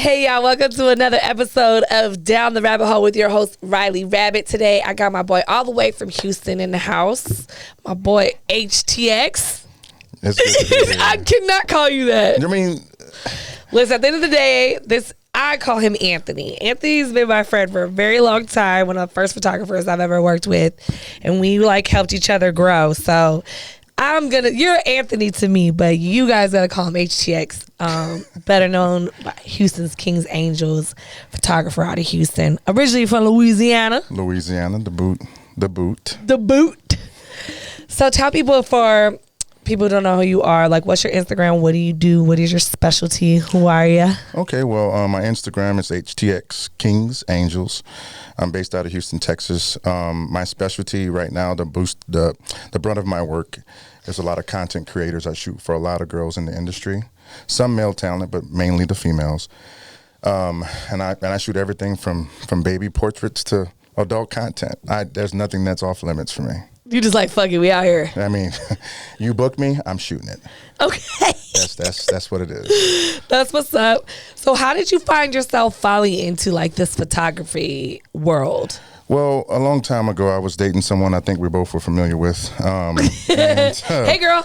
Hey y'all, welcome to another episode of Down the Rabbit Hole with your host Rylee Rabbit. Today I got my boy all the way from Houston in the house, my boy HTX. It's good to be here. I cannot call you that. I mean, listen, at the end of the day, I call him Anthony. Anthony's been my friend for a very long time, one of the first photographers I've ever worked with, and we helped each other grow. So you're Anthony to me, but you guys gotta call him HTX, better known by Houston's King's Angels, photographer out of Houston, originally from Louisiana, the boot. So tell people, for people who don't know who you are, what's your Instagram? What do you do? What is your specialty? Who are you? Okay, well, my Instagram is HTX Kings Angels. I'm based out of Houston, Texas. My specialty right now, the brunt of my work is a lot of content creators. I shoot for a lot of girls in the industry, some male talent, but mainly the females. And I shoot everything from baby portraits to adult content. There's nothing that's off limits for me. You just fuck it, we out here. I mean, you book me, I'm shooting it. Okay. That's what it is. That's what's up. So how did you find yourself falling into this photography world? Well, a long time ago, I was dating someone I think we both were familiar with. Hey, girl.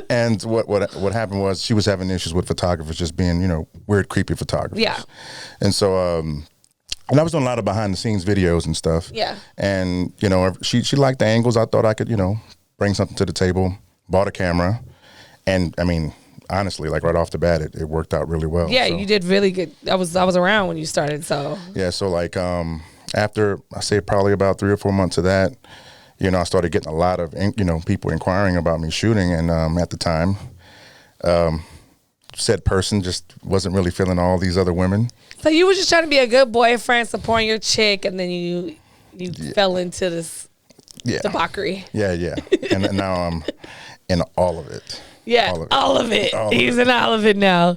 And what happened was she was having issues with photographers just being, weird, creepy photographers. Yeah. And so, and I was doing a lot of behind the scenes videos and stuff. Yeah. And, she liked the angles. I thought I could, bring something to the table, bought a camera. And I mean, honestly, right off the bat, it worked out really well. Yeah, so. You did really good. I was around when you started, so. Yeah, so after I say probably about 3 or 4 months of that, I started getting a lot of, people inquiring about me shooting. And at the time, said person just wasn't really feeling all these other women. So you were just trying to be a good boyfriend, supporting your chick, and then you fell into this debauchery. Yeah. And now I'm in all of it. Yeah, all of it. He's in all of it now.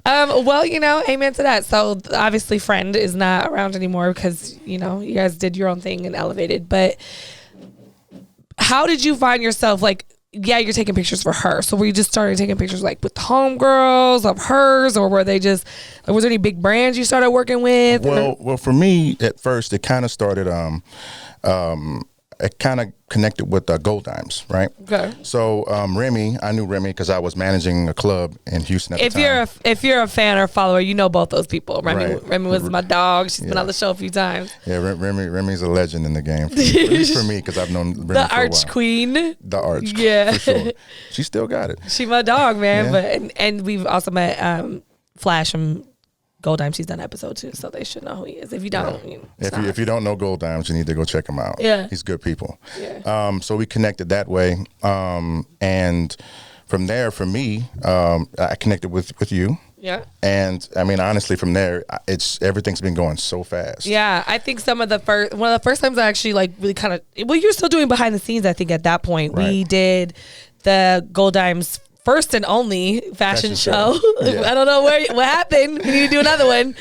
Well, amen to that. So obviously friend is not around anymore because, you guys did your own thing and elevated. But how did you find yourself, you're taking pictures for her. So were you just started taking pictures with homegirls of hers, or were they just, was there any big brands you started working with? Well, for me at first, it kind of started, it kind of connected with Gold Dimes, right? Okay. So Remy, I knew Remy because I was managing a club in Houston at the time. If you're a fan or follower, you know both those people. Right. Remy was my dog. She's been on the show a few times. Yeah, Remy's a legend in the game. At least for me, because I've known Remy the for arch a while. queen. The arch queen, yeah, for sure. She still got it. She my dog, man. Yeah. But and we've also met Flash from Gold Dimes. She's done an episode too, so they should know who he is. If you don't, if you don't know Gold Dimes, you need to go check him out. Yeah, he's good people. Yeah. So we connected that way, and from there, for me, I connected with you. Yeah. And I mean, honestly, from there, everything's been going so fast. Yeah, I think one of the first times I actually really kind of, well, you're still doing behind the scenes. I think at that point we did the Gold Dimes first and only fashion show. Yeah. I don't know what happened. We need to do another one.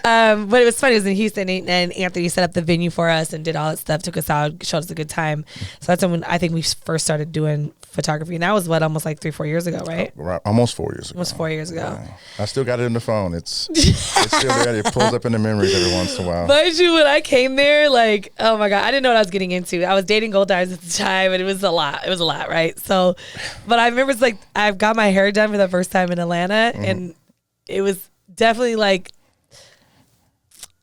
But it was funny. It was in Houston, and Anthony set up the venue for us and did all that stuff, took us out, showed us a good time. So that's when I think we first started doing photography. And that was almost 3-4 years ago, right? Almost 4 years ago. Almost 4 years ago. Yeah. I still got it in the phone. It's still there. It pulls up in the memories every once in a while. Mind you, when I came there, oh my God, I didn't know what I was getting into. I was dating Gold Dimes at the time, and it was a lot. It was a lot, right? So, but I remember it's I've got my hair done for the first time in Atlanta, and it was definitely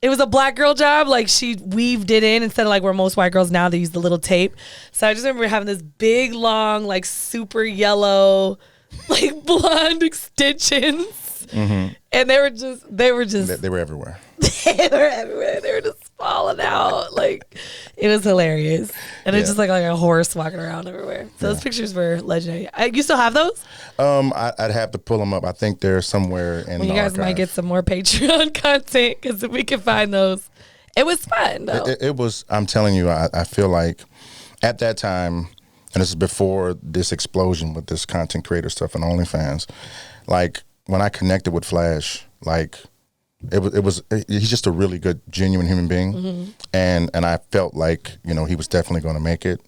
it was a black girl job. She weaved it in instead of where most white girls now, they use the little tape. So I just remember having this big, long, super yellow, blonde extensions. Mm-hmm. And they were just they were everywhere. They were everywhere. They were just falling out. It was hilarious. And it's just like a horse walking around everywhere. So those pictures were legendary. You still have those? I'd have to pull them up. I think they're somewhere in the you guys archive. might get some more Patreon content, because if we can find those. It was fun, though. It was, I'm telling you, I feel like at that time, and this is before this explosion with this content creator stuff and OnlyFans, when I connected with Flash, he's just a really good, genuine human being. Mm-hmm. And I felt he was definitely going to make it.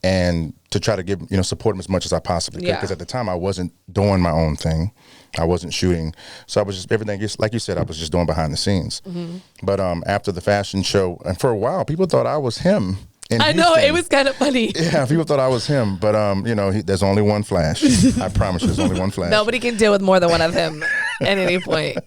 And to try to give, support him as much as I possibly could. Because at the time I wasn't doing my own thing. I wasn't shooting. So I was just, everything, just like you said, I was just doing behind the scenes. But after the fashion show, and for a while, people thought I was him. I know, it was kind of funny. Yeah, people thought I was him, but you know, there's only one Flash. I promise you, there's only one Flash. Nobody can deal with more than one of him at any point.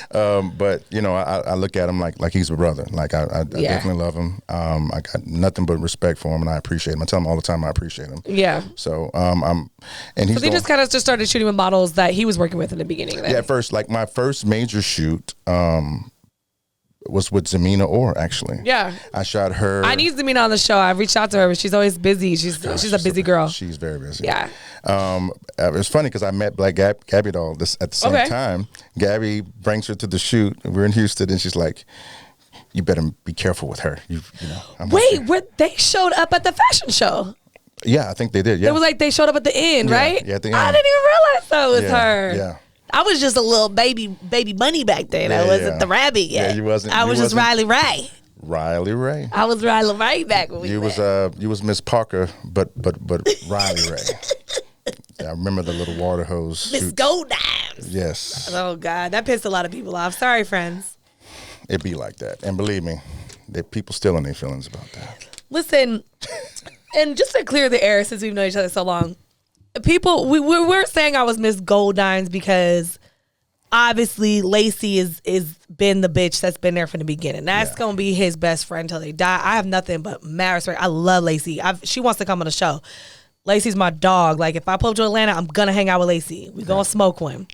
But you know, I look at him like he's a brother. Like I definitely love him. I got nothing but respect for him, and I appreciate him. I tell him all the time I appreciate him. Yeah. So and he's he just kind of just started shooting with models that he was working with in the beginning. Then. Yeah, at first, like my first major shoot. Was with Zamina Orr, actually. Yeah. I shot her. I need Zamina on the show. I've reached out to her, but she's always busy. She's a busy girl. She's very busy. Yeah. It was funny because I met Black Gabby Doll at the same time. Gabby brings her to the shoot. We're in Houston, and she's like, "You better be careful with her." You know. Wait, they showed up at the fashion show? Yeah, I think they did. Yeah. It was like they showed up at the end, right? Yeah, at the end. I didn't even realize that was her. Yeah. I was just a little baby bunny back then. I wasn't the rabbit yet. Yeah, you wasn't. I was just Rylee Ray. Rylee Ray. I was Rylee Ray back when we met. You was Miss Parker, but Rylee Ray. I remember the little water hose. Miss Gold Dimes. Yes. Oh God, that pissed a lot of people off. Sorry, friends. It be like that, and believe me, there people still in their feelings about that. Listen, and just to clear the air, since we've known each other so long. People, we weren't saying I was Miss Gold Dimes because obviously Lacey is been the bitch that's been there from the beginning. That's gonna be his best friend till they die. I have nothing but mad respect. I love Lacey. She wants to come on the show. Lacey's my dog. Like if I pull up to Atlanta, I'm gonna hang out with Lacey. We gonna smoke one.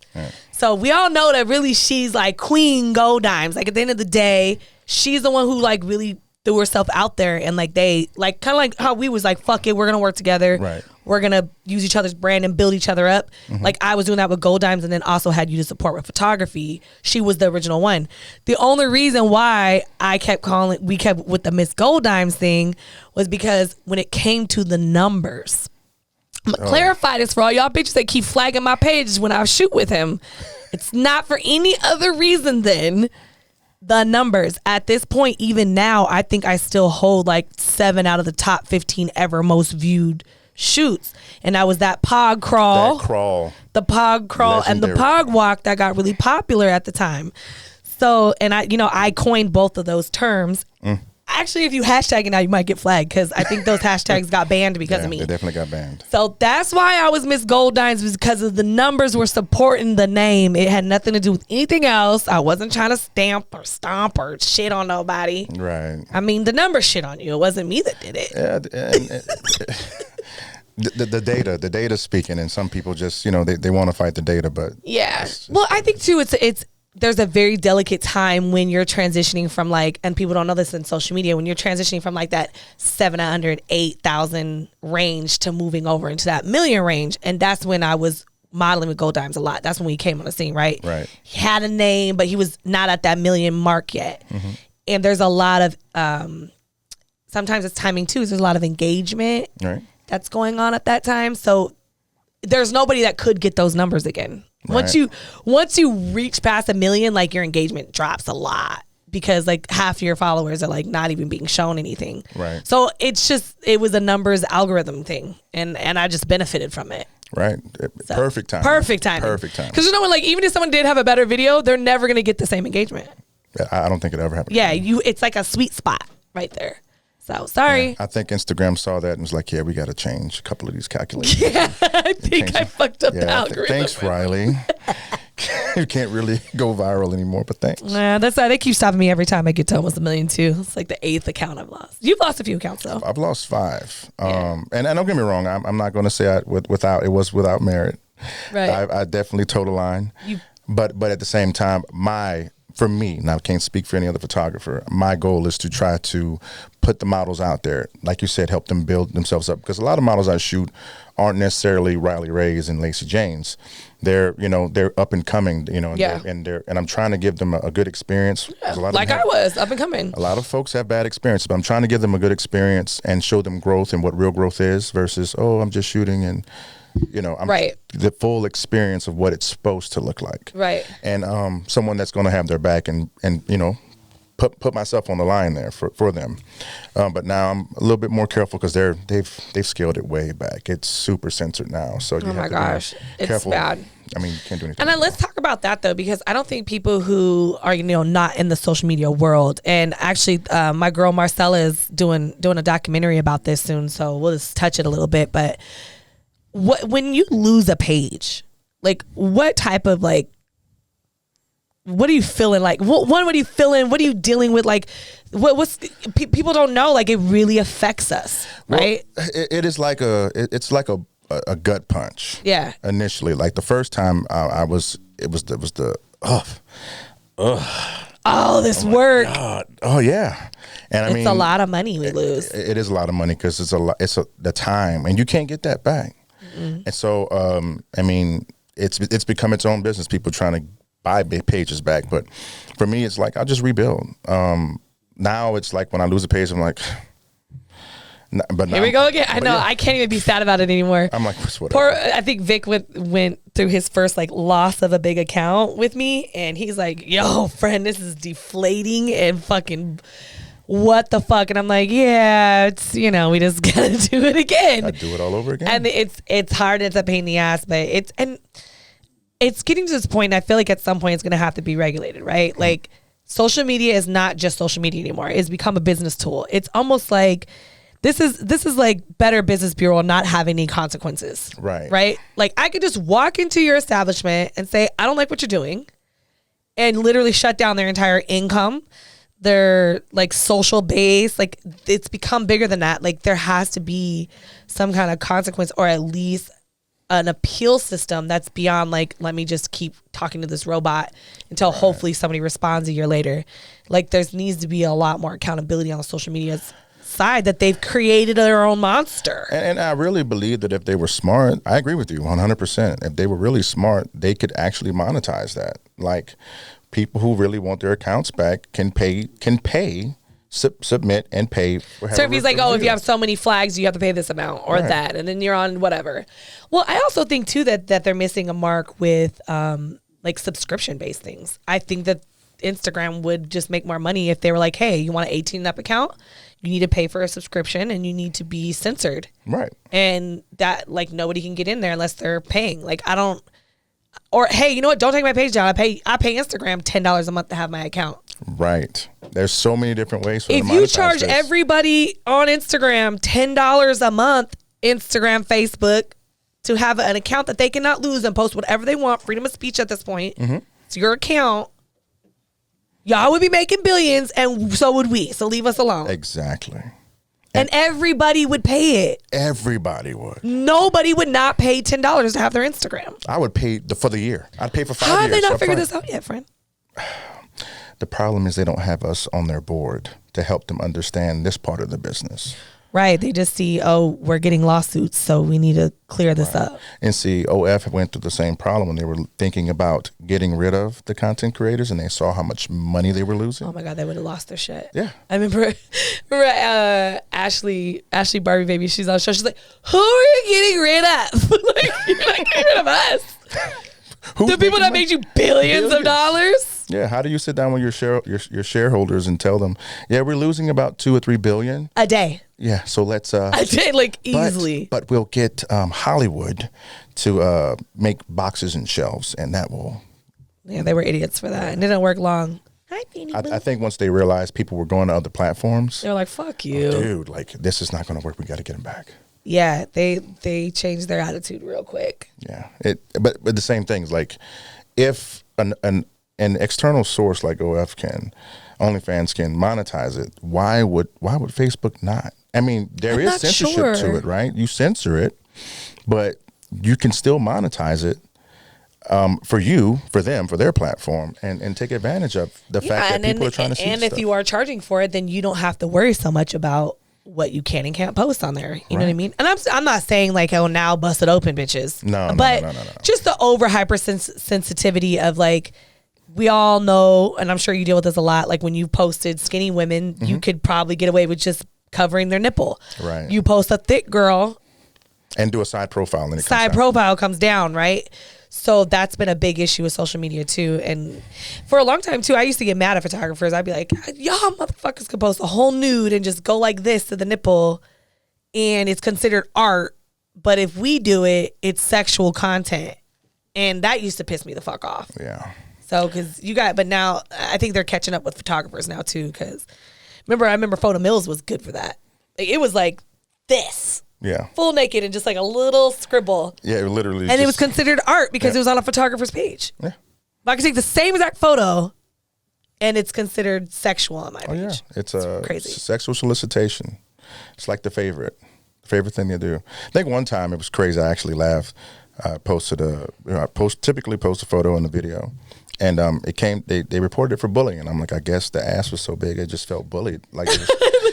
So we all know that really she's like Queen Gold Dimes. Like at the end of the day, she's the one who like really threw herself out there and like they like kind of like how we was like fuck it, we're gonna work together. Right. We're going to use each other's brand and build each other up. Like I was doing that with Gold Dimes and then also had you to support with photography. She was the original one. The only reason why we kept with the Miss Gold Dimes thing was because when it came to the numbers, I'm going to clarify this for all y'all bitches that keep flagging my pages when I shoot with him. It's not for any other reason than the numbers. At this point, even now, I think I still hold like 7 out of the top 15 ever most viewed shoots, and that was that pog crawl, the pog crawl, legendary. And the pog walk that got really popular at the time. So, and I coined both of those terms. Actually, if you hashtag it now, you might get flagged because I think those hashtags got banned because of me. They definitely got banned. So that's why I was Miss Gold Dimes, was because of the numbers were supporting the name. It had nothing to do with anything else. I wasn't trying to stamp or stomp or shit on nobody. Right. I mean, the numbers shit on you. It wasn't me that did it. Yeah. The data speaking, and some people just they want to fight the data, but well, I think too it's there's a very delicate time when you're transitioning from like, and people don't know this in social media, when you're transitioning from like that 700, 8,000 range to moving over into that million range, and that's when I was modeling with Gold Dimes a lot. That's when he came on the scene, right? He had a name, but he was not at that million mark yet. And there's a lot of sometimes it's timing too. So there's a lot of engagement. Right. That's going on at that time. So there's nobody that could get those numbers again. Right. Once you reach past 1 million, like your engagement drops a lot because like half your followers are like not even being shown anything. Right. So it was a numbers algorithm thing, and I just benefited from it. Right. So, perfect time. Perfect time. Because like even if someone did have a better video, they're never gonna get the same engagement. I don't think it ever happened. Yeah, it's like a sweet spot right there. So sorry. Yeah, I think Instagram saw that and was like, yeah, we got to change a couple of these calculations. Yeah, I think I fucked up the algorithm. Thanks, Rylee. You can't really go viral anymore, but thanks. Yeah, that's why they keep stopping me every time I get to almost 1 million too. It's like the 8th account I've lost. You've lost a few accounts though. I've lost 5. And don't get me wrong, I'm not going to say it was without merit. Right. I definitely towed the line. But at the same time, for me, now I can't speak for any other photographer, my goal is to try to put the models out there, like you said, help them build themselves up. Because a lot of models I shoot aren't necessarily Rylee Rays and Lacey Janes. They're up and coming, and I'm trying to give them a good experience. Yeah, I was up and coming. A lot of folks have bad experience, but I'm trying to give them a good experience and show them growth and what real growth is versus, I'm just shooting and I'm the full experience of what it's supposed to look like. Right. And someone that's going to have their back and put myself on the line there for them. But now I'm a little bit more careful because they've scaled it way back. It's super censored now. So you have to be careful. It's bad. I mean, you can't do anything. And then let's talk about that though, because I don't think people who are not in the social media world, and actually my girl Marcella is doing a documentary about this soon, so we'll just touch it a little bit. But when you lose a page, like what type of like, what are you feeling like? What are you feeling? What are you dealing with? Like, people don't know. Like, it really affects us, right? Well, it is like it's like a gut punch. Yeah. Initially, like the first time it was this work. God. Oh yeah, and I mean, it's a lot of money we lose. It is a lot of money because it's the time, and you can't get that back. Mm-hmm. And so, I mean, it's become its own business. People trying to buy pages back, but for me it's like I'll just rebuild. Now it's like when I lose a page I'm like, but here we go again. I know, yeah. I can't even be sad about it anymore. I'm like, whatever. I think Vic went through his first like loss of a big account with me, and he's like, yo friend, this is deflating and fucking what the fuck. And I'm like, yeah, it's, we just gotta do it again. I do it all over again. And it's hard, it's a pain in the ass, but it's getting to this point. I feel like at some point it's going to have to be regulated, right? Mm-hmm. Like social media is not just social media anymore. It's become a business tool. It's almost like this is like Better Business Bureau not having any consequences. Right. Right? Like I could just walk into your establishment and say, I don't like what you're doing, and literally shut down their entire income, their like social base. Like it's become bigger than that. Like there has to be some kind of consequence, or at least an appeal system that's beyond like, let me just keep talking to this robot until hopefully somebody responds a year later. Like there needs to be a lot more accountability on the social media side, that they've created their own monster. And I really believe that if they were smart, I agree with you 100%. If they were really smart, they could actually monetize that. Like people who really want their accounts back can pay, submit and pay. So if he's like, if you have so many flags, you have to pay this amount or that, and then you're on whatever. Well, I also think too that they're missing a mark with like subscription based things. I think that Instagram would just make more money if they were like, hey, you want an 18 and up account? You need to pay for a subscription and you need to be censored. Right. And that like nobody can get in there unless they're paying. Like I don't, or hey, you know what? Don't take my page down. I pay Instagram $10 a month to have my account. Right. There's so many different ways for them to monetize you charge everybody on Instagram $10 a month, Instagram, Facebook, to have an account that they cannot lose and post whatever they want, freedom of speech at this point. Mm-hmm. It's your account. Y'all would be making billions, and so would we. So leave us alone. Exactly. And everybody would pay it. Everybody would. Nobody would not pay $10 to have their Instagram. I would pay for the year. I'd pay for 5 years. How have they not figured this out yet, friend? The problem is they don't have us on their board to help them understand this part of the business. Right. They just see, we're getting lawsuits, so we need to clear this up. And see, OF went through the same problem when they were thinking about getting rid of the content creators, and they saw how much money they were losing. Oh my God, they would have lost their shit. Yeah. I remember Ashley Barbie Baby, she's on the show. She's like, who are you getting rid of? Like, you're not getting rid of us. The people that made you billions of dollars? Yeah, how do you sit down with your shareholders and tell them, yeah, we're losing about 2 or 3 billion a day? Yeah, so let's a day, like easily. But we'll get Hollywood to make boxes and shelves, and that will. Yeah, they were idiots for that, and it didn't work long. I think once they realized people were going to other platforms, they're like, "Fuck you, dude! Like this is not going to work. We got to get them back." Yeah, they changed their attitude real quick. Yeah, but the same things, like if an external source like OnlyFans can monetize it, why would Facebook not? I mean, there is censorship to it, right? You censor it, but you can still monetize it for them, for their platform, and take advantage of the fact that people are trying to see and stuff. If you are charging for it, then you don't have to worry so much about what you can and can't post on there. You know what I mean? And I'm not saying like, now bust it open, bitches. No. Just the over hyper sensitivity of like, we all know, and I'm sure you deal with this a lot, like when you posted skinny women, you could probably get away with just covering their nipple. Right. You post a thick girl and do a side profile, and profile comes down, right? So that's been a big issue with social media too. And for a long time too, I used to get mad at photographers. I'd be like, y'all motherfuckers could post a whole nude and just go like this to the nipple and it's considered art. But if we do it, it's sexual content. And that used to piss me the fuck off. Yeah. So, but now I think they're catching up with photographers now too. Cause I remember Photo Mills was good for that. Like, it was like this. Yeah. Full naked and just like a little scribble. Yeah, it literally. And it was considered art because it was on a photographer's page. Yeah. I could take the same exact photo and it's considered sexual on my page. Yeah. It's crazy. Sexual solicitation. It's like the favorite thing to do. I think one time it was crazy. I actually laughed. I typically post a photo and a video. And it came. They reported it for bullying, and I'm like, I guess the ass was so big, it just felt bullied, like it was,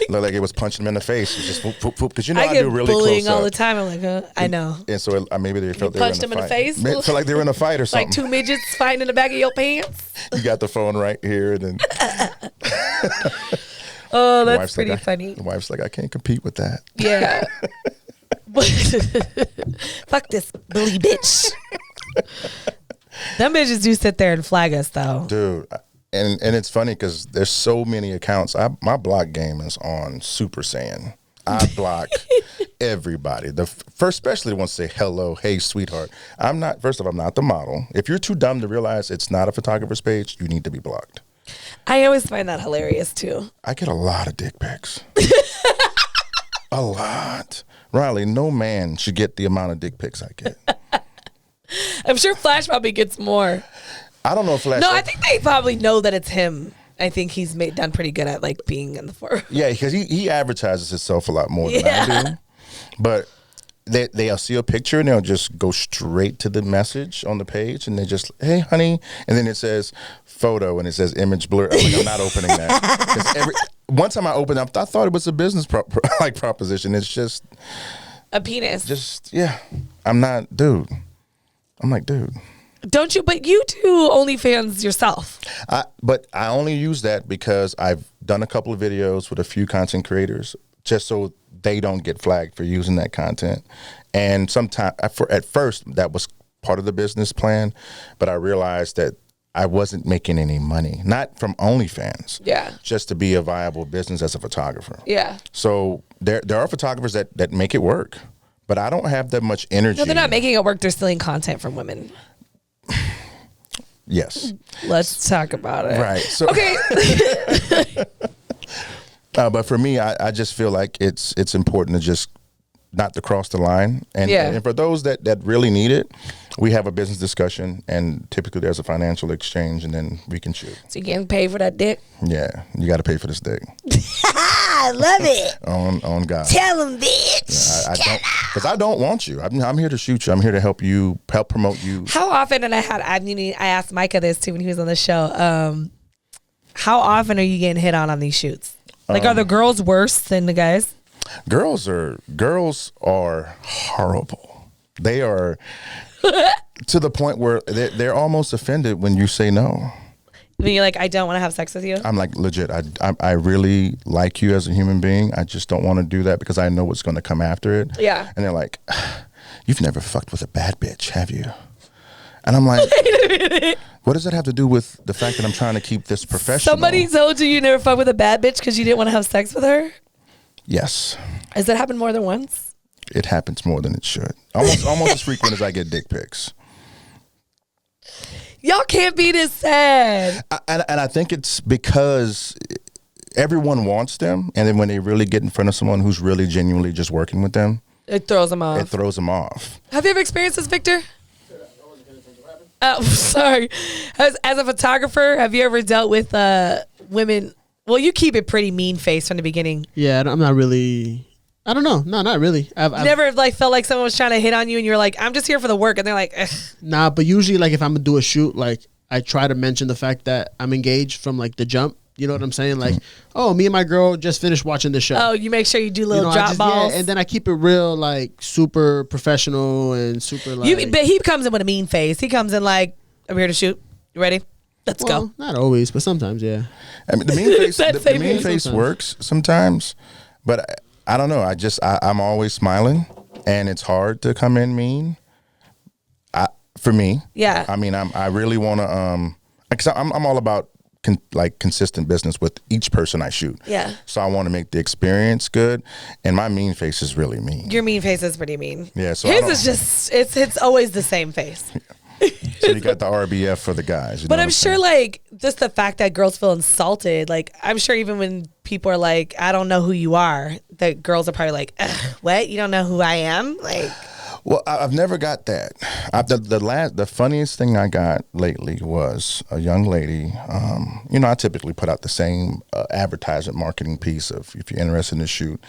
like it was punching him in the face. It's just whoop, whoop. Because I do really bullying close all up. the time. I'm like, I know. And so maybe they felt they were in a fight. Punched him in the face. Felt like they were in a fight or something. Like two midgets fighting in the back of your pants. You got the phone right here, and then. Oh, that's pretty funny. The wife's like, I can't compete with that. Yeah. Fuck this bully bitch. Them bitches do sit there and flag us though, dude. And it's funny because there's so many accounts. My block game is on Super Saiyan. I block everybody. Especially the ones that say hello, hey sweetheart. First of all, I'm not the model. If you're too dumb to realize it's not a photographer's page, you need to be blocked. I always find that hilarious too. I get a lot of dick pics. A lot. Rylee, no man should get the amount of dick pics I get. I'm sure Flash probably gets more. I don't know if Flash. No, I think they probably know that it's him. I think he's done pretty good at like being in the forefront. Yeah, because he advertises himself a lot more than I do. But they'll see a picture and they'll just go straight to the message on the page and they just, hey honey, and then it says photo and it says image blur. I'm like, I'm not opening that. One time I opened up, I thought it was a business proposition. It's just a penis. Just I'm not, dude. I'm like, dude. Don't you? But you do OnlyFans yourself. But I only use that because I've done a couple of videos with a few content creators just so they don't get flagged for using that content. And sometimes, at first, that was part of the business plan, but I realized that I wasn't making any money, not from OnlyFans. Yeah. Just to be a viable business as a photographer. Yeah. So there are photographers that make it work, but I don't have that much energy. No, they're not making it work. They're stealing content from women. Yes. Let's talk about it. Right. So, okay. But for me, I just feel like it's important to just not to cross the line. And for those that really need it, we have a business discussion, and typically there's a financial exchange, and then we can shoot. So you getting paid for that dick? Yeah, you got to pay for this dick. I love it. On God. Tell him, bitch. I don't, because I don't want you. I'm here to shoot you. I'm here to help promote you. How often? And I asked Micah this too when he was on the show. How often are you getting hit on these shoots? Like, are the girls worse than the guys? Girls are horrible. They are to the point where they're almost offended when you say no. When you're like, I don't want to have sex with you? I'm like, legit, I really like you as a human being. I just don't want to do that because I know what's going to come after it. Yeah. And they're like, you've never fucked with a bad bitch, have you? And I'm like, wait a minute. What does that have to do with the fact that I'm trying to keep this professional? Somebody told you never fucked with a bad bitch because you didn't want to have sex with her? Yes. Has that happened more than once? It happens more than it should. Almost as frequent as I get dick pics. Y'all can't be this sad. And I think it's because everyone wants them, and then when they really get in front of someone who's really genuinely just working with them, it throws them off. Have you ever experienced this, Victor? Oh, sorry. As a photographer, have you ever dealt with women? Well, you keep it pretty mean face from the beginning. Yeah, I'm not really. I don't know. No, not really. I've never like felt like someone was trying to hit on you, and you're like, "I'm just here for the work," and they're like, ugh. Nah. But usually, like if I'm gonna do a shoot, like I try to mention the fact that I'm engaged from like the jump. You know what I'm saying? Like, oh, me and my girl just finished watching the show. Oh, you make sure you do little drop balls. Yeah, and then I keep it real, like super professional and super like. But he comes in with a mean face. He comes in like, "I'm here to shoot. You ready? Let's go." Not always, but sometimes, yeah. I mean, the mean face, the mean face works sometimes, but I don't know. I'm always smiling, and it's hard to come in mean. for me. Yeah. I mean, I really want to, because I'm all about consistent business with each person I shoot. Yeah. So I want to make the experience good, and my mean face is really mean. Your mean face is pretty mean. Yeah. So his is just it's always the same face. So you got the RBF for the guys. You But know I'm what sure, saying? like, just the fact that girls feel insulted, like, I'm sure even when people are like, I don't know who you are, the girls are probably like, what? You don't know who I am? Like, Well, I've never got that. The funniest thing I got lately was a young lady. I typically put out the same advertisement marketing piece of, if you're interested in the shoot,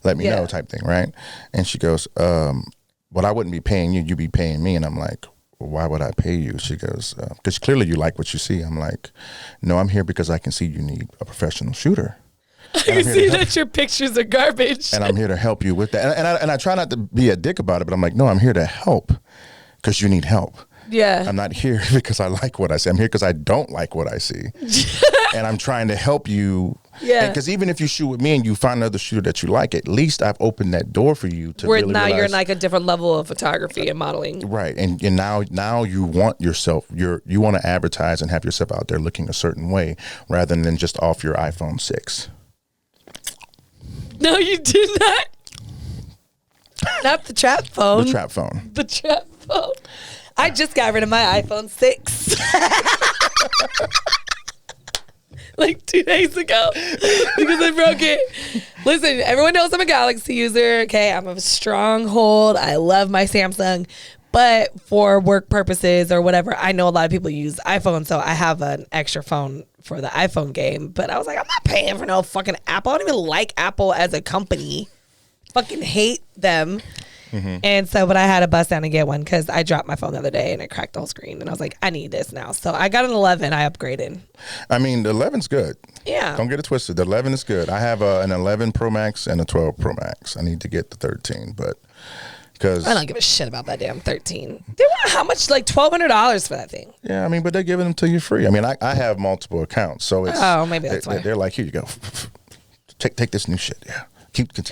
let me know type thing, right? And she goes, well, I wouldn't be paying you, you'd be paying me. And I'm like, well, why would I pay you? She goes, because clearly you like what you see. I'm like, no, I'm here because I can see you need a professional shooter. I can see that your pictures are garbage. And I'm here to help you with that. And I try not to be a dick about it, but I'm like, no, I'm here to help because you need help. Yeah. I'm not here because I like what I see. I'm here because I don't like what I see. And I'm trying to help you. Yeah. Because even if you shoot with me and you find another shooter that you like, at least I've opened that door for you to Where really now realize, you're in like a different level of photography and modeling. right. And now you want yourself, you want to advertise and have yourself out there looking a certain way rather than just off your iPhone 6. No, you did not. Not the trap phone. The trap phone. The trap phone. I just got rid of my iPhone 6. Like 2 days ago because I broke it. Listen, everyone knows I'm a Galaxy user. Okay, I'm a stronghold. I love my Samsung. But for work purposes or whatever, I know a lot of people use iPhone, so I have an extra phone for the iPhone game. But I was like, I'm not paying for no fucking Apple. I don't even like Apple as a company. Fucking hate them. Mm-hmm. And so, but I had to bust down and get one because I dropped my phone the other day and it cracked the whole screen. And I was like, I need this now. So I got an 11. I upgraded. I mean, the 11's good. Yeah. Don't get it twisted. The 11 is good. I have an 11 Pro Max and a 12 Pro Max. I need to get the 13, but because I don't give a shit about that damn 13. They want how much? Like $1,200 for that thing. Yeah, I mean, but they're giving them to you free. I mean, I have multiple accounts, so it's maybe that's why they're like, here you go, take this new shit. Yeah,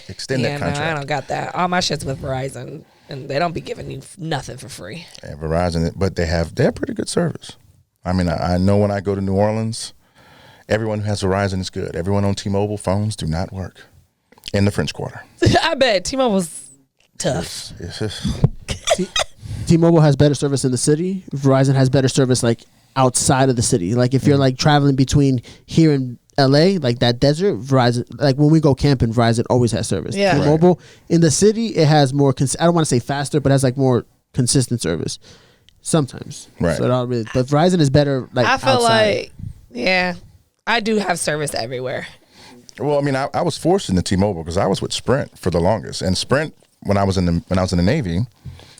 extend that contract. No, I don't got that. All my shit's with Verizon, and they don't be giving you nothing for free. Yeah, Verizon, but they have pretty good service. I mean, I know when I go to New Orleans, everyone who has Verizon is good. Everyone on T-Mobile phones do not work in the French Quarter. I bet T-Mobile's tough. T-Mobile has better service in the city. Verizon has better service like outside of the city. Like if you're like traveling between here and LA, like that desert, Verizon, like when we go camping, Verizon always has service. Yeah. T-Mobile in the city, it has more. I don't want to say faster, but it has like more consistent service. Sometimes, right? So it all really, but Verizon is better. Like I feel outside. like, yeah, I do have service everywhere. Well, I mean, I was forced into T-Mobile because I was with Sprint for the longest, and Sprint when I was in the Navy.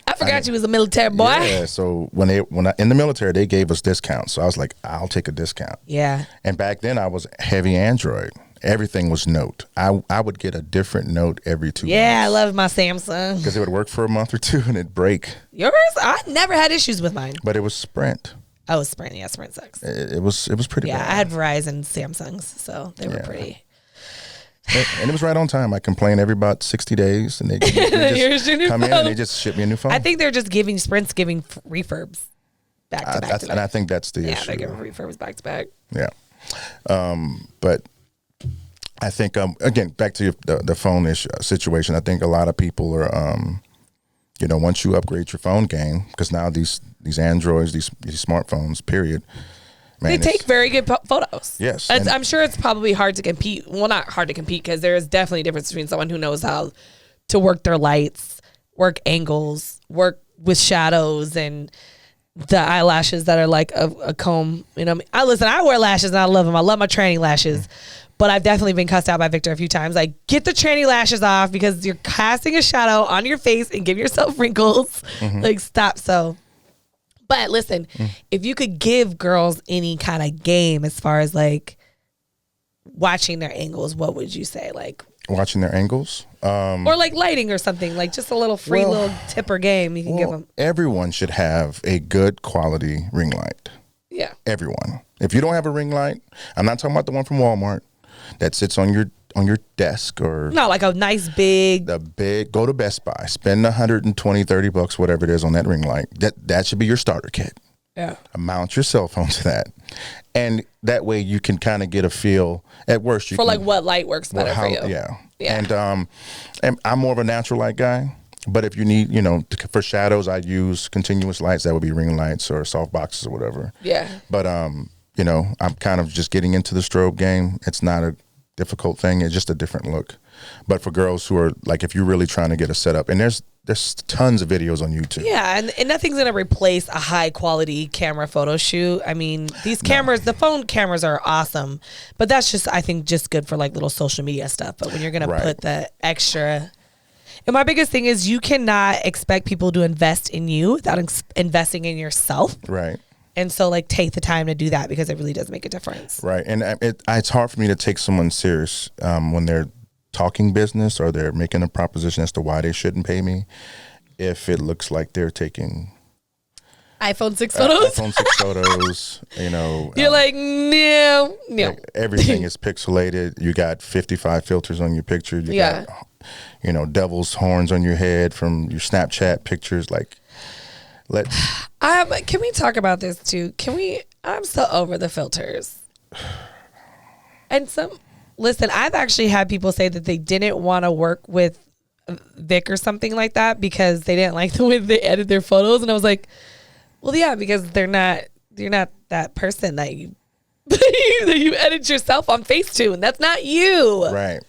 I forgot you was a military boy. Yeah, so when I in the military, they gave us discounts. So I was like, I'll take a discount. Yeah. And back then, I was heavy Android. Everything was Note. I would get a different Note every 2 months. Yeah, I love my Samsung. Because it would work for a month or two and it'd break. Yours? I never had issues with mine. But it was Sprint. Oh, Sprint. Yeah, Sprint sucks. It was pretty bad. Yeah, I had Verizon Samsungs, so they were pretty. And it was right on time. I complained every about 60 days, and they Here's just your new come in phone. and they just ship me a new phone. I think they're just giving refurbs back to back. And I think that's the issue. Yeah, they're giving refurbs back to back. Yeah. But I think, again, back to the phone issue situation, I think a lot of people are, once you upgrade your phone game, because now these Androids, these smartphones, period, man, they take very good photos. Yes. I'm sure it's probably hard to compete. Well, not hard to compete because there is definitely a difference between someone who knows how to work their lights, work angles, work with shadows, and the eyelashes that are like a comb. You know, I wear lashes and I love them. I love my tranny lashes. But I've definitely been cussed out by Victor a few times. Like, get the tranny lashes off because you're casting a shadow on your face and give yourself wrinkles. Mm-hmm. Like, stop. So, but listen, if you could give girls any kind of game as far as like watching their angles, what would you say? Like watching their angles, or like lighting or something, like just a little free little tipper game you can give them. Everyone should have a good quality ring light. Yeah, everyone. If you don't have a ring light, I'm not talking about the one from Walmart that sits on your on your desk or No, like a nice big. go to Best Buy, spend $120-$130, whatever it is on that ring light. That should be your starter kit. Yeah. Mount your cell phone to that, and that way you can kind of get a feel. At worst, you For can, like what light works better for you. Yeah. Yeah. And I'm more of a natural light guy. But if you need, for shadows, I use continuous lights. That would be ring lights or soft boxes or whatever. Yeah. But I'm kind of just getting into the strobe game. It's not a difficult thing. It's just a different look. But for girls who are like, if you're really trying to get a setup, and there's tons of videos on YouTube. Yeah, and nothing's gonna replace a high quality camera photo shoot. I mean, these cameras, the phone cameras are awesome, but that's just, I think, just good for like little social media stuff. But when you're gonna put the extra, and my biggest thing is you cannot expect people to invest in you without investing in yourself. Right. And so, like, take the time to do that because it really does make a difference. Right. And it's hard for me to take someone serious when they're talking business or they're making a proposition as to why they shouldn't pay me if it looks like they're taking iPhone 6 photos. iPhone 6 photos, You're like, no. Like everything is pixelated. You got 55 filters on your picture. You got, devil's horns on your head from your Snapchat pictures. Like, can we talk about this too? I'm so over the filters. And listen, I've actually had people say that they didn't want to work with Vic or something like that because they didn't like the way they edit their photos. And I was like, well, yeah, because you're not that person that you that you edit yourself on Facetune. That's not you. Right.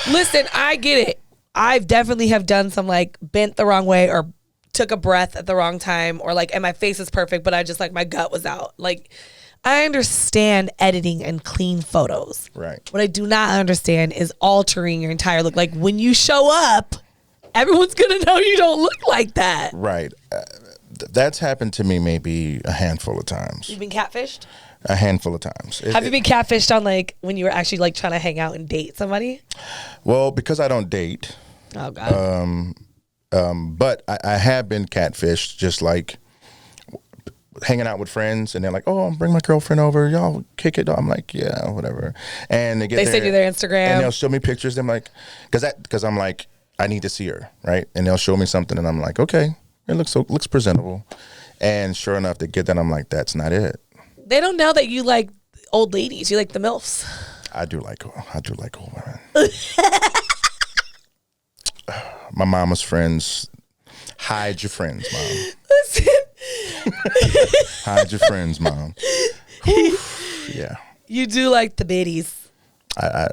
Listen, I get it. I've definitely have done some like bent the wrong way or took a breath at the wrong time or like, and my face is perfect, but I just like my gut was out. Like, I understand editing and clean photos. Right. What I do not understand is altering your entire look. Like when you show up, everyone's going to know you don't look like that. Right. That's happened to me maybe a handful of times. You've been catfished? A handful of times. Have you been catfished on like when you were actually like trying to hang out and date somebody? Well, because I don't date. Oh, God. But I have been catfished just like hanging out with friends and they're like, oh, bring my girlfriend over, y'all kick it. I'm like, yeah, whatever. And they send you their Instagram and they'll show me pictures. I'm like, because I'm like, I need to see her, right? And they'll show me something and I'm like, okay, it looks presentable. And sure enough, they get that. I'm like, that's not it. They don't know that you like old ladies. You like the MILFs. I do like old women. My mama's friends. Hide your friends, Mom. Listen. Hide your friends, Mom. Yeah. You do like the biddies. Yeah.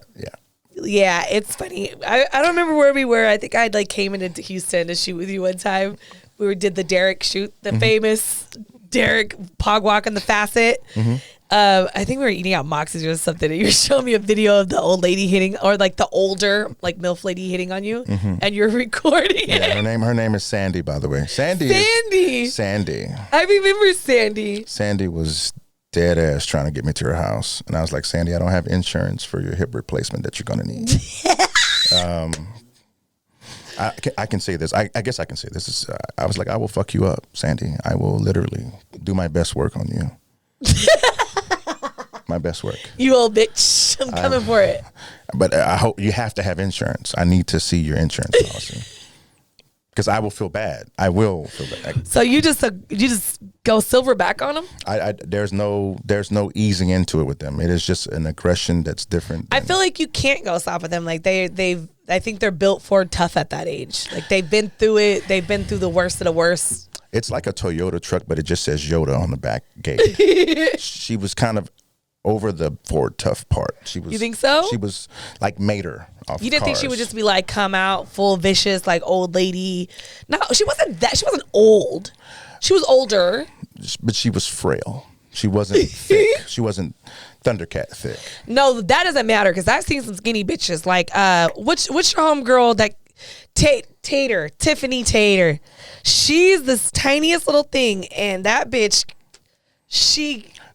Yeah, it's funny. I don't remember where we were. I think I like came into Houston to shoot with you one time. Did the Derek shoot, the famous Derek Pog Walk in the Facet. Mm-hmm. I think we were eating out Moxie's or something. And you were showing me a video of the old lady hitting, or like the older like MILF lady hitting on you, and you're recording it. Yeah, her name is Sandy, by the way. Sandy. I remember Sandy. Sandy was dead ass trying to get me to her house, and I was like, Sandy, I don't have insurance for your hip replacement that you're gonna need. I can say this. I guess I can say this. I was like, I will fuck you up, Sandy. I will literally do my best work on you. My best work. You old bitch. I'm coming for it. But I hope you have to have insurance. I need to see your insurance policy. Because I will feel bad. I will feel bad. So you just go silverback on them? There's no easing into it with them. It is just an aggression that's different. I feel like you can't go soft with them. Like I think they're built for tough at that age. Like they've been through it. They've been through the worst of the worst. It's like a Toyota truck, but it just says Yoda on the back gate. She was kind of over the Ford tough part. You think so? She was like Mater off You didn't think she would just be like come out full vicious like old lady? No, she wasn't that. She wasn't old. She was older. But she was frail. She wasn't thick. She wasn't Thundercat thick. No, that doesn't matter because I've seen some skinny bitches. Like what's your homegirl that Tiffany Tater? She's this tiniest little thing, and that bitch,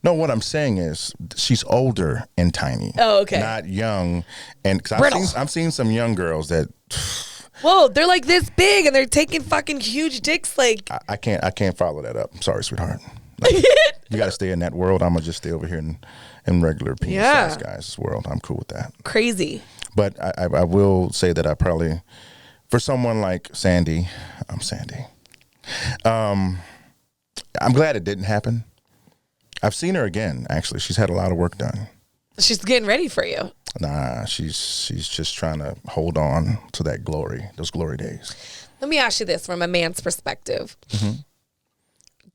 No, what I'm saying is she's older and tiny. Oh, okay. Not young. And cause I've seen some young girls that. Whoa, they're like this big and they're taking fucking huge dicks. Like I can't follow that up. I'm sorry, sweetheart. Like, you got to stay in that world. I'm gonna just stay over here in regular penis size guys world. I'm cool with that. Crazy. But I will say that I probably, for someone like Sandy, I'm glad it didn't happen. I've seen her again. Actually, she's had a lot of work done. She's getting ready for you. Nah, she's just trying to hold on to that glory, those glory days. Let me ask you this from a man's perspective. Mm-hmm.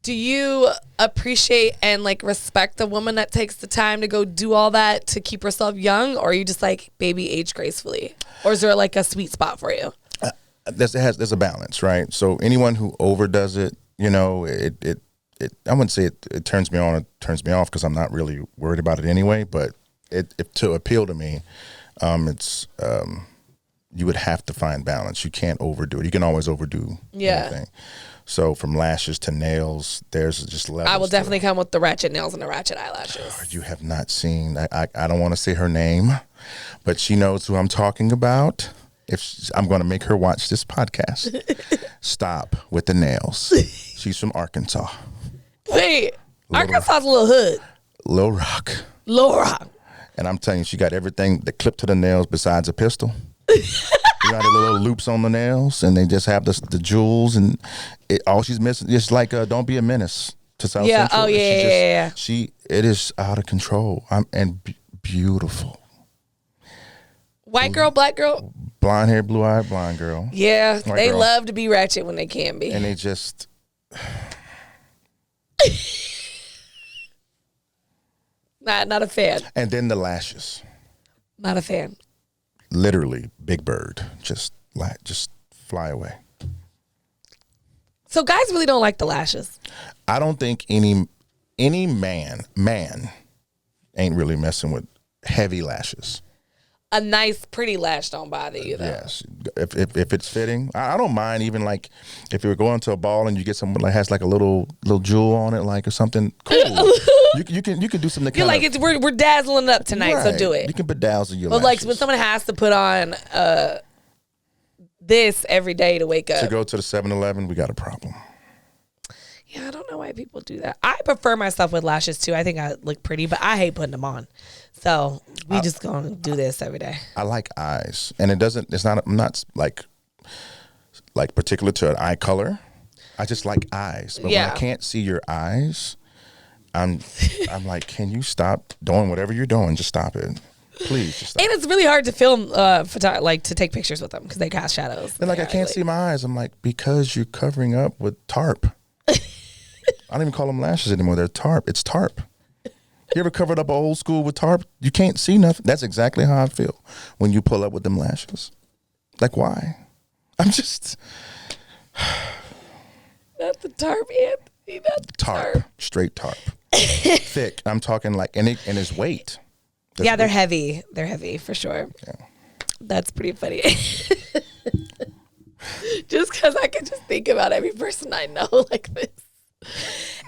Do you appreciate and like respect the woman that takes the time to go do all that to keep herself young, or are you just like, baby, age gracefully? Or is there like a sweet spot for you? There's a balance, right? So anyone who overdoes it, you know, it I wouldn't say it turns me on or turns me off, because I'm not really worried about it anyway. But to appeal to me, it's you would have to find balance. You can't overdo it. You can always overdo anything. So from lashes to nails, there's just levels. I will definitely come with the ratchet nails and the ratchet eyelashes. You have not seen. I don't want to say her name, but she knows who I'm talking about. I'm going to make her watch this podcast. Stop with the nails. She's from Arkansas. Wait, Arkansas's a little hood. Little Rock. Little Rock. And I'm telling you, she got everything that clipped to the nails besides a pistol. You got the little loops on the nails, and they just have the jewels, and all she's missing. Just like Don't Be a Menace to South Central. Oh, yeah. It is out of control. Beautiful. White girl, black girl? Blonde hair, blue eye, blonde girl. Yeah, White they girl. love to be ratchet when they can be. And they just... Not a fan. And then the lashes. Not a fan. Literally, Big Bird. Just fly away. So guys really don't like the lashes. I don't think any man ain't really messing with heavy lashes. A nice, pretty lash don't bother you, though. Yes, if it's fitting, I don't mind. Even like if you're going to a ball and you get someone that has like a little jewel on it, like or something cool. you can do something. You're like we're dazzling up tonight, right. So do it. You can bedazzle your. But lashes. like when someone has to put on this every day to wake up. To go to the 7-Eleven, we got a problem. Yeah, I don't know why people do that. I prefer myself with lashes too. I think I look pretty, but I hate putting them on. So we just gonna do this every day. I like eyes, and I'm not like particular to an eye color. I just like eyes. But when I can't see your eyes, I'm like, can you stop doing whatever you're doing? Just stop it. Please, just stop. And it's really hard to film, to take pictures with them because they cast shadows. And like, I can't see my eyes. I'm like, because you're covering up with tarp. I don't even call them lashes anymore. They're tarp. It's tarp. You ever covered up old school with tarp? You can't see nothing. That's exactly how I feel when you pull up with them lashes. Like, why? I'm just... Not the tarp, Anthony. Not the tarp. Straight tarp. Thick. I'm talking like, and his weight. Yeah, they're heavy. They're heavy for sure. Yeah. That's pretty funny. Just because I can just think about every person I know like this.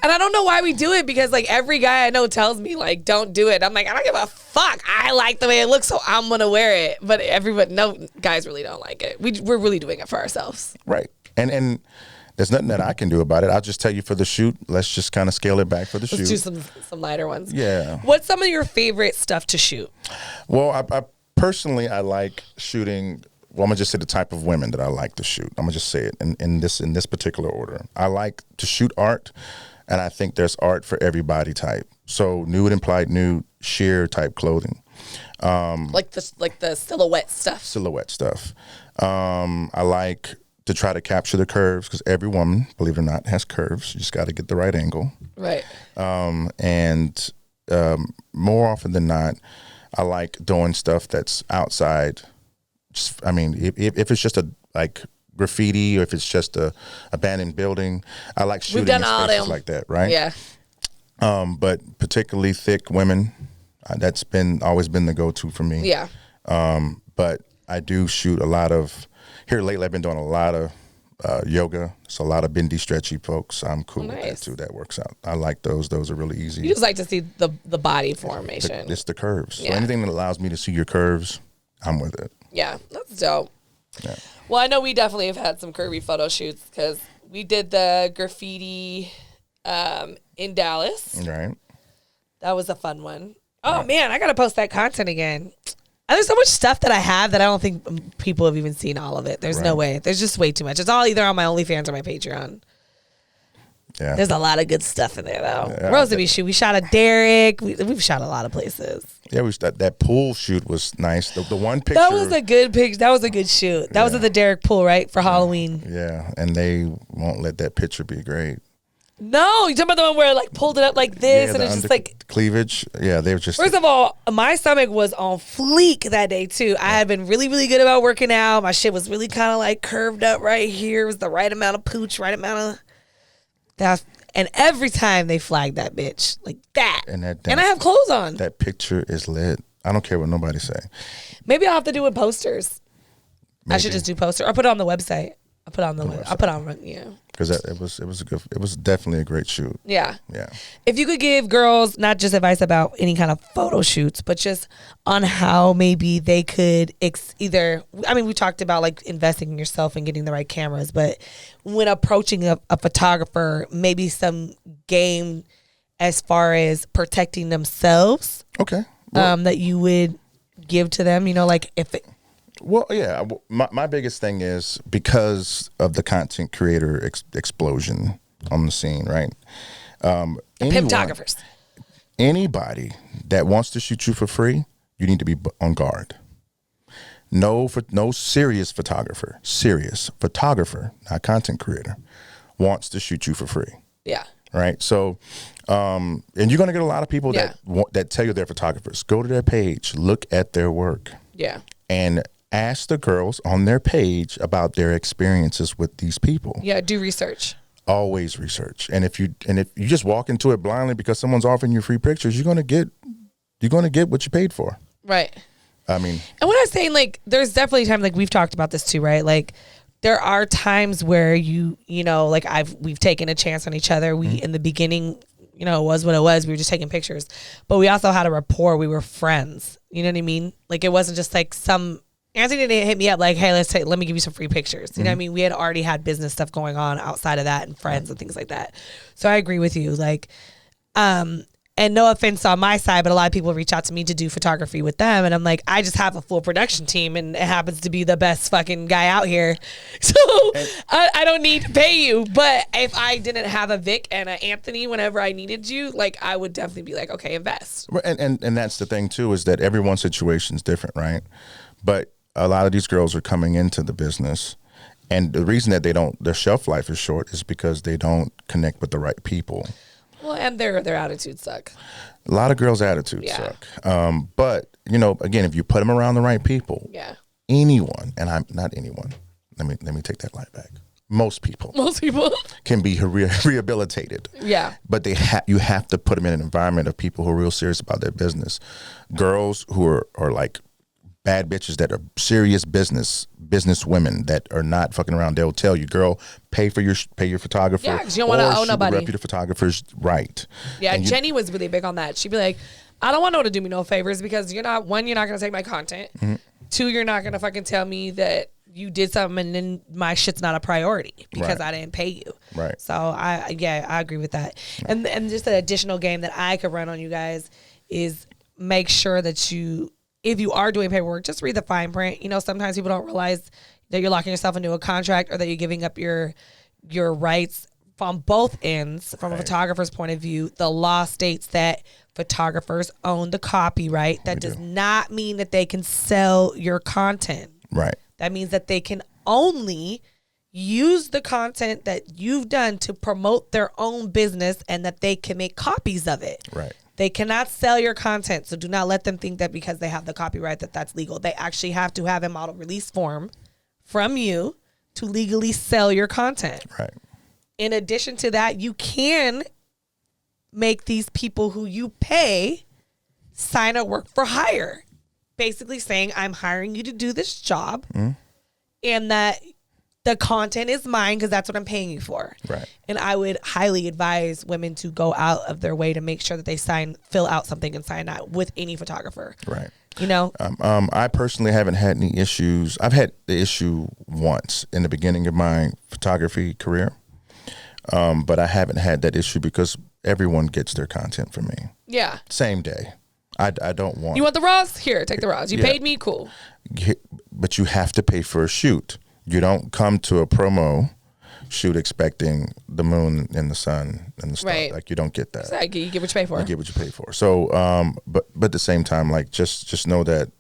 And I don't know why we do it, because like every guy I know tells me like, don't do it. I'm like, I don't give a fuck. I like the way it looks, so I'm going to wear it. But no, guys really don't like it. We're really doing it for ourselves. Right. And there's nothing that I can do about it. I'll just tell you for the shoot, let's just kind of scale it back for the shoot. Let's do some lighter ones. Yeah. What's some of your favorite stuff to shoot? Well, I personally like shooting. Well, I'm gonna just say the type of women that I like to shoot. I'm gonna just say it in this particular order. I like to shoot art, and I think there's art for every body type. So nude, implied nude, sheer type clothing, like the silhouette stuff. I like to try to capture the curves, because every woman, believe it or not, has curves. You just got to get the right angle. Right. And more often than not, I like doing stuff that's outside. If it's just a like graffiti, or if it's just a abandoned building, I like shooting in spaces like that, right? Yeah. But particularly thick women, that's always been the go-to for me. Yeah. But I do shoot a lot of. Here lately, I've been doing a lot of yoga. So a lot of bendy, stretchy folks. I'm cool with that too. That works out. I like those. Those are really easy. You just like to see the body formation. It's the curves. Yeah. So anything that allows me to see your curves, I'm with it. Yeah, that's dope. Yeah. Well, I know we definitely have had some curvy photo shoots, because we did the graffiti in Dallas. Right. That was a fun one. Oh, man, I got to post that content again. There's so much stuff that I have that I don't think people have even seen all of it. There's no way. There's just way too much. It's all either on my OnlyFans or my Patreon. Yeah. There's a lot of good stuff in there, though. Yeah, Roseby shoot. We shot a Derrick. We've shot a lot of places. Yeah, that pool shoot was nice. The one picture. That was a good picture. That was a good shoot. That was at the Derrick pool, right, for Halloween. Yeah, and they won't let that picture be great. No, you talking about the one where I like pulled it up like this and it's just like cleavage. Yeah, they were just. First of all, my stomach was on fleek that day too. I had been really, really good about working out. My shit was really kind of like curved up right here. It was the right amount of pooch, right amount of that. And every time they flagged that bitch like that, and I have clothes on. That picture is lit. I don't care what nobody say. Maybe I'll have to do it posters. Maybe. I should just do posters or put it on the website. I'll put it on, yeah. Because it was definitely a great shoot. Yeah. If you could give girls not just advice about any kind of photo shoots, but just on how maybe they could we talked about like investing in yourself and getting the right cameras, but when approaching a photographer, maybe some game as far as protecting themselves. Okay. That you would give to them, like if it. Well, yeah, my biggest thing is because of the content creator explosion on the scene, right? Pimptographers. Anybody that wants to shoot you for free, you need to be on guard. No serious photographer, not content creator, wants to shoot you for free. Yeah. Right. So, and you're going to get a lot of people that tell you they're photographers. Go to their page, look at their work. Yeah. And ask the girls on their page about their experiences with these people. Yeah, do research. Always research. And if you just walk into it blindly because someone's offering you free pictures, you're gonna get what you paid for. Right. I mean, and what I was saying, like, there's definitely time, like we've talked about this too, right? Like there are times where like we've taken a chance on each other. We in the beginning, it was what it was. We were just taking pictures, but we also had a rapport. We were friends. You know what I mean? Like it wasn't just like Anthony didn't hit me up like, hey, let me give you some free pictures. You know what I mean? We had already had business stuff going on outside of that and friends and things like that. So I agree with you. Like, and no offense on my side, but a lot of people reach out to me to do photography with them. And I'm like, I just have a full production team and it happens to be the best fucking guy out here. So I don't need to pay you. But if I didn't have a Vic and an Anthony whenever I needed you, like I would definitely be like, okay, invest. And that's the thing too, is that everyone's situation is different, right? But a lot of these girls are coming into the business, and the reason that their shelf life is short is because they don't connect with the right people. Well, and their attitudes suck. A lot of girls' attitudes suck. But again, if you put them around the right people, anyone, and I'm not anyone. Let me take that line back. Most people can be rehabilitated. Yeah. But you have to put them in an environment of people who are real serious about their business. Girls who are like bad bitches that are serious business women that are not fucking around. They'll tell you, girl, pay your photographer. Yeah, because you don't want to owe nobody. Rep your photographer's right. Yeah, and Jenny was really big on that. She'd be like, I don't want no one to do me no favors because you're not going to take my content. Mm-hmm. 2, you're not going to fucking tell me that you did something and then my shit's not a priority because I didn't pay you. Right. So I agree with that. Right. And just an additional game that I could run on you guys is make sure that if you are doing paperwork, just read the fine print. Sometimes people don't realize that you're locking yourself into a contract or that you're giving up your rights from both ends. From a photographer's point of view, the law states that photographers own the copyright. That does not mean that they can sell your content. Right. That means that they can only use the content that you've done to promote their own business and that they can make copies of it. Right. They cannot sell your content, so do not let them think that because they have the copyright that's legal. They actually have to have a model release form from you to legally sell your content. Right. In addition to that, you can make these people who you pay sign a work for hire, basically saying, I'm hiring you to do this job and that the content is mine because that's what I'm paying you for. Right. And I would highly advise women to go out of their way to make sure that they fill out something and sign that with any photographer. Right. I personally haven't had any issues. I've had the issue once in the beginning of my photography career, but I haven't had that issue because everyone gets their content from me. Yeah. Same day. I don't want. You want the raws? Here, take the raws. You paid me, cool. But you have to pay for a shoot. You don't come to a promo shoot expecting the moon and the sun and the stars. Right. Like, you don't get that. Exactly. You get what you pay for. You get what you pay for. So, but at the same time, like, just know that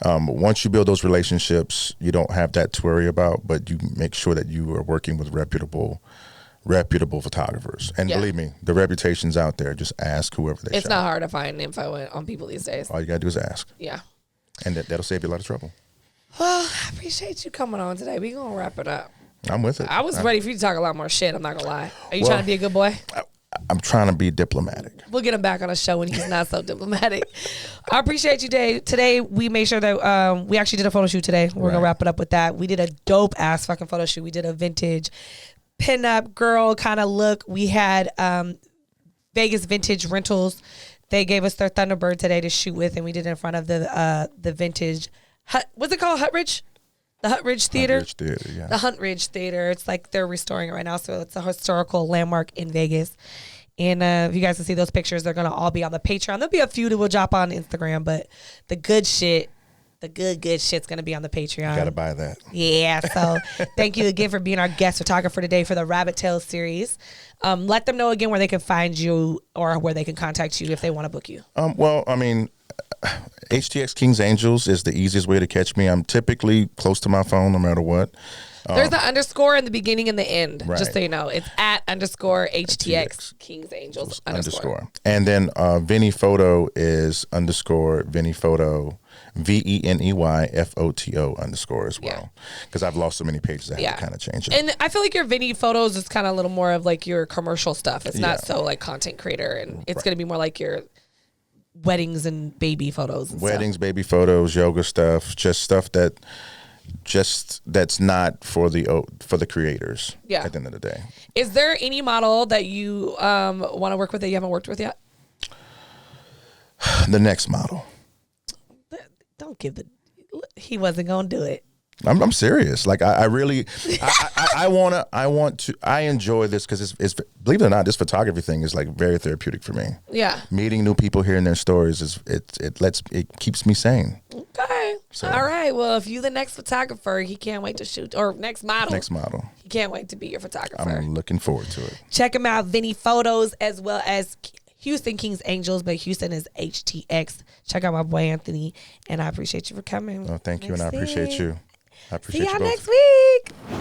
once you build those relationships, you don't have that to worry about, but you make sure that you are working with reputable photographers. And believe me, the reputation's out there. Just ask whoever they It's not hard to find info on people these days. All you gotta do is ask. Yeah. And that'll save you a lot of trouble. Well, I appreciate you coming on today. We're going to wrap it up. I'm with it. I was ready for you to talk a lot more shit. I'm not going to lie. Are you trying to be a good boy? I'm trying to be diplomatic. We'll get him back on a show when he's not so diplomatic. I appreciate you, Dave. Today, we made sure that we actually did a photo shoot today. We're going to wrap it up with that. We did a dope-ass fucking photo shoot. We did a vintage pinup girl kind of look. We had Vegas Vintage Rentals. They gave us their Thunderbird today to shoot with, and we did it in front of the vintage what's it called? Huttridge? The Huttridge Theater? Huttridge Theater, yeah. The Huttridge Theater. It's like they're restoring it right now, so it's a historical landmark in Vegas. And if you guys can see those pictures, they're going to all be on the Patreon. There'll be a few that will drop on Instagram, but the good shit, the good shit's going to be on the Patreon. You got to buy that. Yeah, so thank you again for being our guest photographer today for the Rabbit Tail series. Let them know again where they can find you or where they can contact you if they want to book you. Well, I mean, HTX Kings Angels is the easiest way to catch me. I'm typically close to my phone no matter what. There's an underscore in the beginning and the end, just so you know. It's @ HTX Kings Angels _. And then Vinny Photo is _ Vinny Photo, VENEYFOTO _ as well. Because I've lost so many pages, I have to kind of change it. And I feel like your Vinny Photos is kind of a little more of like your commercial stuff. It's not so like content creator, and it's going to be more like your weddings and baby photos. And weddings, baby photos, yoga stuff, just stuff that's not for the creators. At the end of the day. Is there any model that you want to work with that you haven't worked with yet? The next model. Don't give he wasn't gonna do it. I'm serious. Like I really, I enjoy this because it's believe it or not, this photography thing is like very therapeutic for me. Yeah. Meeting new people, hearing their stories it keeps me sane. Okay. So. All right. Well, if you the next photographer, he can't wait to shoot, or next model. He can't wait to be your photographer. I'm looking forward to it. Check him out, Vinny Photos, as well as Houston Kings Angels, but Houston is HTX. Check out my boy Anthony, and I appreciate you for coming. Oh, thank you, and I appreciate you. I appreciate you both. See y'all next week.